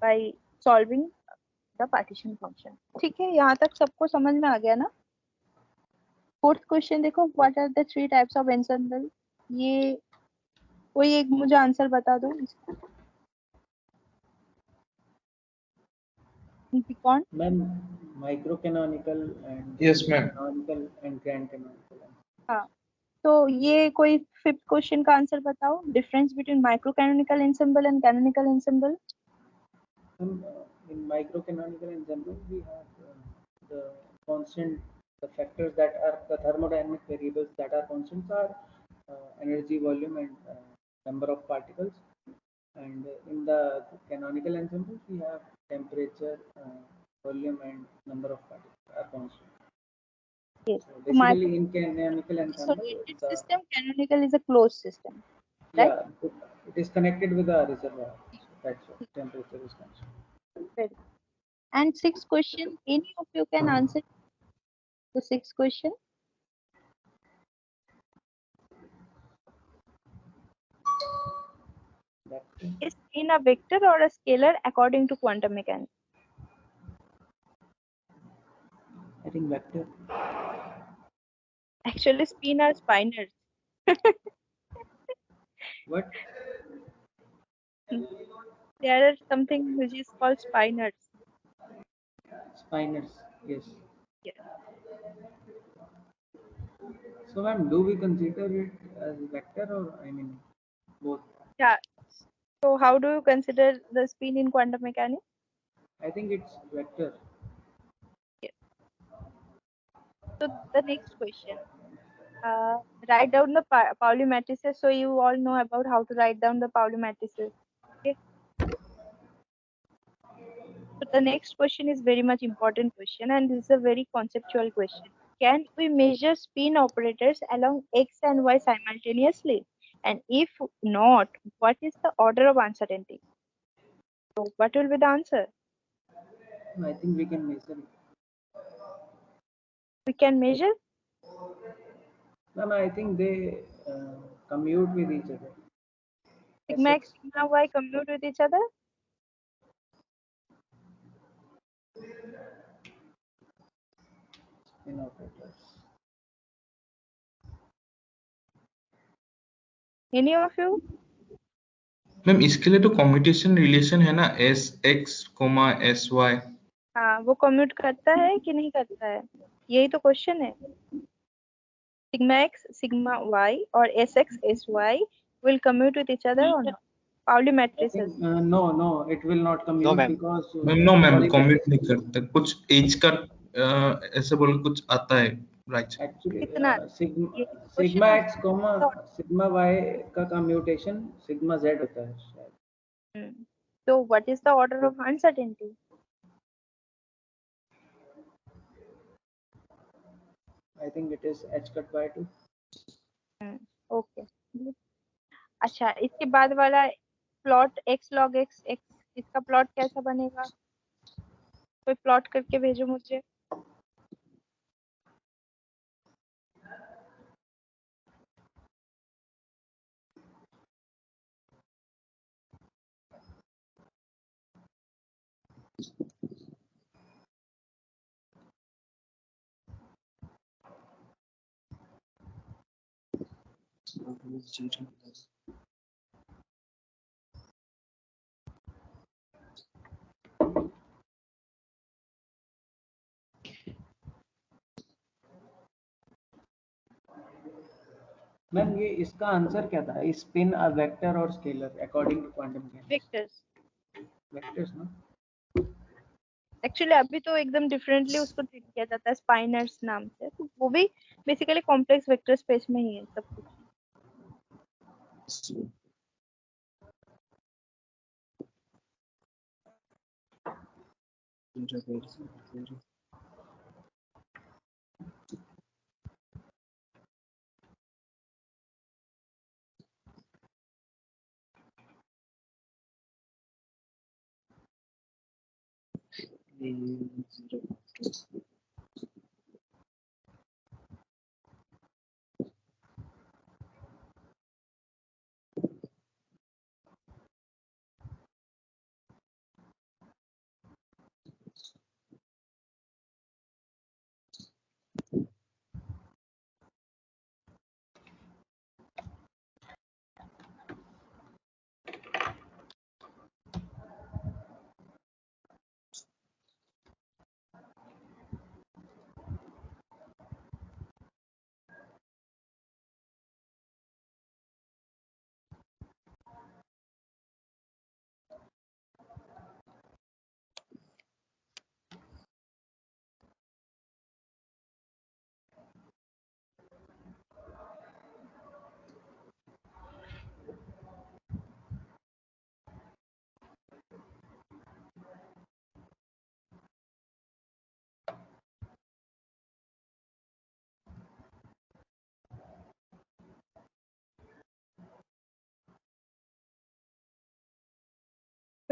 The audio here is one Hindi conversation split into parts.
by solving the partition function. ठीक है, यहाँ तक सबको समझ में आ गया ना? फोर्थ क्वेश्चन देखो, what are the three types of ensemble? ये कोई एक मुझे आंसर बता दो इसका। कौन? Ma'am micro canonical and Yes, ma'am. Canonical and grand canonical. हाँ, तो ये कोई फिफ्थ क्वेश्चन का आंसर बताओ, difference between micro canonical ensemble and canonical ensemble. In microcanonical ensemble, we have the constant, the factors that are the thermodynamic variables that are constants are energy, volume, and number of particles. And in the canonical ensemble, we have temperature, volume, and number of particles are constant. Yes. So basically, in canonical ensemble, Isolated system, canonical is a closed system, right? yeah, it is connected with a reservoir. So that's why temperature is constant. Very good. And sixth question, any of you can answer the sixth question? Is in a vector or a scalar according to quantum mechanics? I think vector. Actually, spin are spinors. What? There is something which is called spinors. Spinors, yes. Yes. So, ma'am, do we consider it as vector or I mean both? Yeah. So how do you consider the spin in quantum mechanics? I think it's vector. Yes. So the next question. Write down the Pauli matrices. So you all know about how to write down the Pauli matrices. Okay. So the next question is very much important question, and this is a very conceptual question. Can we measure spin operators along x and y simultaneously? And if not, what is the order of uncertainty? So what will be the answer? I think we can measure it. We can measure. Ma'am, I think they commute with each other. Sigma x, Sx. sigma y commute with each other. Spin operators. Any of you? Ma'am इसके लिए तो कम्यूटेशन रिलेशन है ना, S x comma S y. हाँ, वो कम्यूट करता है कि नहीं करता है, यही तो क्वेश्चन है। सिग्मा एक्स सिग्मा वाई और S x S y will commute with each other or not? Pauli matrices. No, it will not commute. No, ma'am. Because ma'am no ma'am commute नहीं करता, कुछ एज का ऐसे बोल कुछ आता है, राइट? Actually, कितना? sigma x comma sigma y का कम्यूटेशन sigma z होता है शायद। So what is the order of uncertainty? I think it is h cut by 2. Okay. अच्छा, इसके बाद वाला प्लॉट x log x, इसका प्लॉट कैसा बनेगा? कोई प्लॉट करके भेजो मुझे। मैम ये इसका आंसर क्या था? स्पिन अ वेक्टर और scalar according to quantum mechanics. Vectors ना? एक्चुअली अभी तो एकदम डिफरेंटली उसको ट्रीट किया जाता है स्पाइनर्स नाम से, तो वो भी बेसिकली कॉम्प्लेक्स वेक्टर स्पेस में ही है सब कुछ।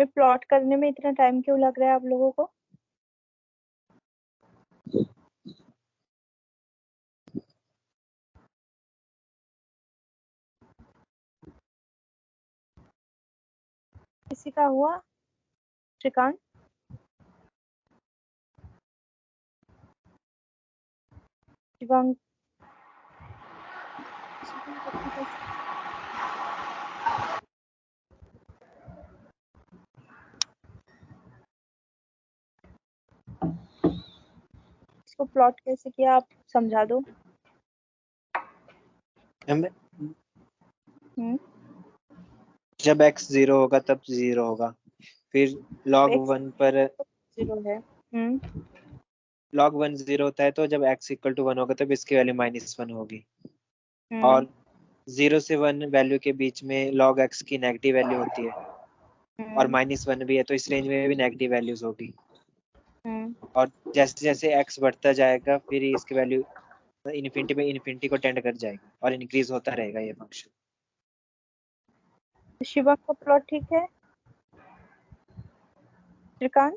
में प्लॉट करने में इतना टाइम क्यों लग रहा है आप लोगों को? किसी का हुआ? श्रीकांत? शिवांग? इसको प्लॉट कैसे किया आप समझा दो। जब x 0 होगा तब 0 होगा, फिर log 1 पर 0 है। log 1 0 होता है, तो जब x इक्वल टू 1 होगा तब इसकी वैल्यू -1 होगी। और 0 से 1 वैल्यू के बीच में log x की नेगेटिव वैल्यू होती है और -1 भी है, तो इस रेंज में भी नेगेटिव वैल्यूज होगी। और जैसे जैसे x बढ़ता जाएगा फिर इसकी वैल्यू इन्फिनिटी में इन्फिनिटी को टेंड कर जाएगी और इंक्रीज होता रहेगा ये फंक्शन। शिवा का प्लॉट ठीक है? श्रीकांत?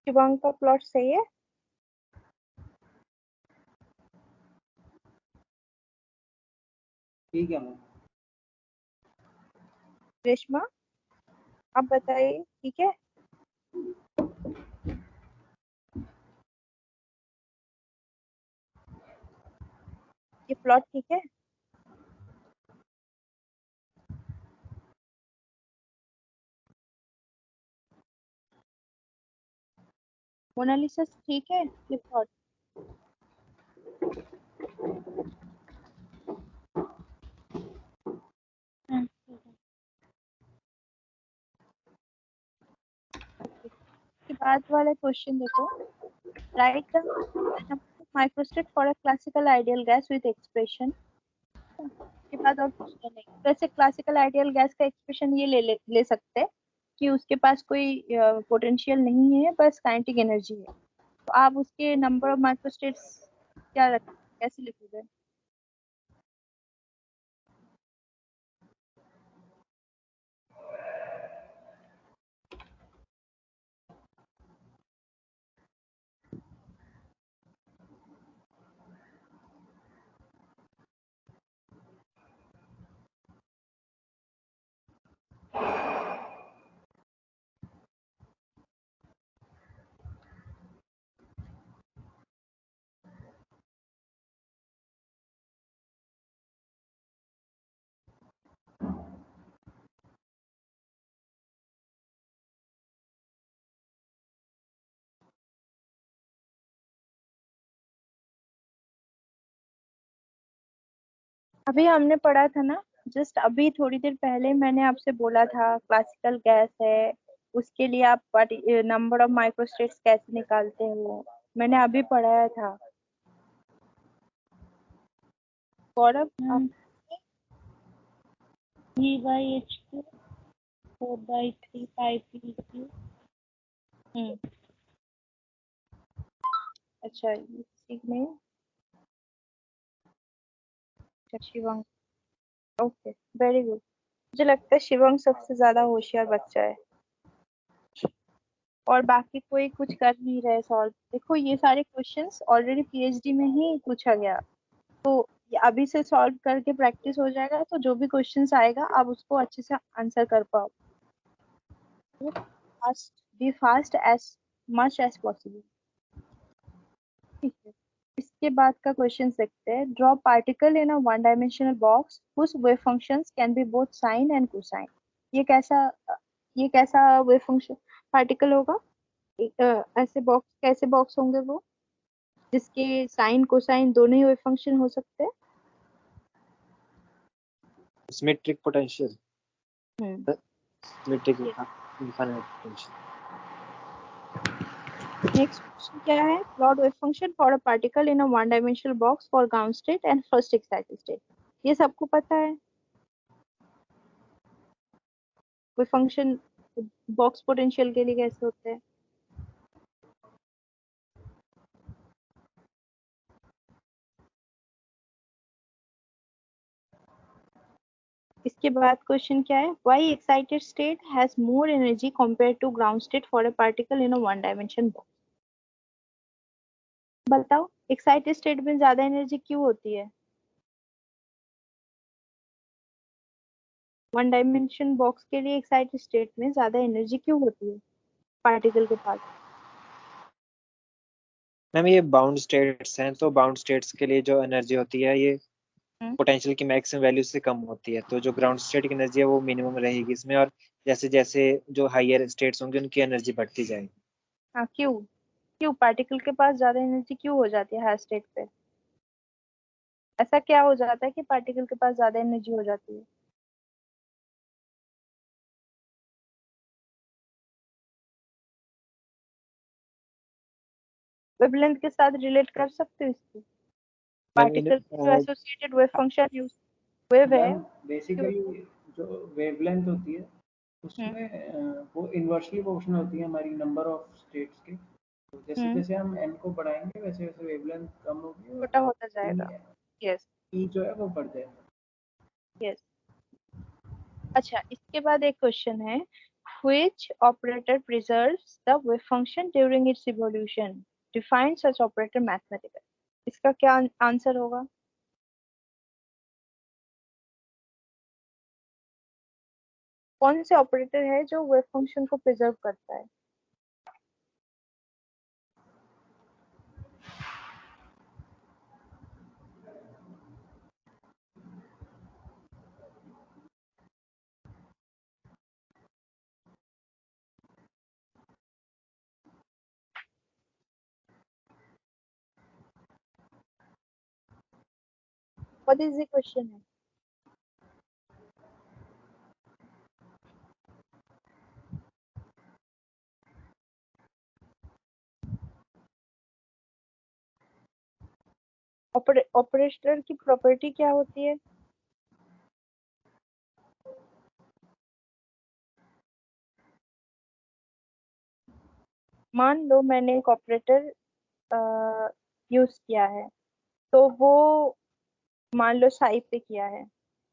शिवांग का प्लॉट सही है? ठीक है मैम। रेशमा आप बताइए, ठीक है? ये प्लॉट ठीक है? मोनालिसा ठीक है ये प्लॉट? के बाद वाला क्वेश्चन देखो। Right the microstate for a classical ideal gas with expression. के बाद और क्वेश्चन नहीं, वैसे क्लासिकल आइडियल गैस का एक्सप्रेशन ये ले सकते हैं कि उसके पास कोई पोटेंशियल नहीं है, बस काइनेटिक एनर्जी है। तो आप उसके नंबर ऑफ माइक्रोस्टेट्स क्या कैसे लिखोगे? अभी हमने पढ़ा था ना, जस्ट अभी थोड़ी देर पहले मैंने आपसे बोला था क्लासिकल गैस है, उसके लिए आप नंबर ऑफ माइक्रोस्टेट्स कैसे निकालते हो, मैंने अभी पढ़ाया था। गौरव आप V/H2 4/3 pi PQ। अच्छा इसी में शिवंग। Okay very good. मुझे लगता है शिवंग सबसे ज्यादा होशियार बच्चा है और बाकी कोई कुछ कर नहीं रहे सॉल्व। देखो ये सारे क्वेश्चंस ऑलरेडी पीएचडी में ही पूछा गया, तो ये अभी से सॉल्व करके प्रैक्टिस हो जाएगा, तो जो भी क्वेश्चंस आएगा आप उसको अच्छे से आंसर कर पाओ। Be fast as much as possible. ठीक है, इसके बाद का क्वेश्चन देखते हैं। Draw particle in a one dimensional box whose wave functions can be both sine and cosine. ये कैसा वेव फंक्शन पार्टिकल होगा? ऐसे बॉक्स, कैसे बॉक्स होंगे वो जिसके साइन कोसाइन दोनों ही वेव फंक्शन हो सकते हैं? Symmetric potential. Hmm symmetric infinite potential. Next question क्या है? Plot wave function for a particle in a one dimensional box for ground state and first excited state. ये सबको पता है। वेव फंक्शन बॉक्स पोटेंशियल के लिए कैसे होते हैं? इसके बाद क्वेश्चन क्या है, why excited state has more energy compare to ground state for a particle in a one dimension box. बताओ एक्साइटेड स्टेट में ज्यादा एनर्जी क्यों होती है वन डायमेंशन बॉक्स के लिए, एक्साइटेड स्टेट में ज्यादा एनर्जी क्यों होती है पार्टिकल के पास? मैम ये बाउंड स्टेट्स हैं, तो बाउंड स्टेट्स के लिए जो एनर्जी होती है ये पोटेंशियल की मैक्सिमम वैल्यू से कम होती है, तो जो ग्राउंड स्टेट की एनर्जी है वो मिनिमम रहेगी इसमें, और जैसे जैसे जो हायर स्टेट्स होंगे उनकी एनर्जी बढ़ती जाएगी। हाँ क्यों, क्यों पार्टिकल के पास ज्यादा एनर्जी क्यों हो जाती है हाई स्टेट पे? ऐसा क्या हो जाता है कि पार्टिकल के पास ज्यादा एनर्जी हो जाती है? वेवलेंथ के साथ रिलेट कर सकते हो इसको? मैम पार्टिकल की जो associated wave function use wave है मैम बेसिकली जो वेवलेंथ होती है उसमें वो इन्वर्सली प्रोपोर्शनल होती है हमारी नंबर ऑफ स्टेट्स के। तो जैसे जैसे हम n को बढ़ाएंगे वैसे वैसे वेवलेंथ कम होगी और छोटा होता जाएगा। यस ई जो है वो बढ़ जाएगा। यस। अच्छा इसके बाद एक क्वेश्चन है, which operator preserves the wave function during its evolution? Define such operator mathematically. इसका क्या आंसर होगा? कौन से ऑपरेटर है जो वेव फंक्शन को प्रिजर्व करता है? What is the question है? ऑपरेटर की प्रॉपर्टी क्या होती है? मान लो मैंने एक ऑपरेटर यूज किया है, तो वो मान लो साइड पे किया है,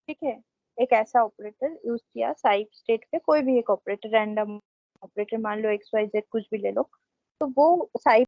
ठीक है, एक ऐसा ऑपरेटर यूज किया साइड स्टेट पे, कोई भी एक ऑपरेटर रैंडम ऑपरेटर मान लो एक्स वाई जेड कुछ भी ले लो, तो वो साइड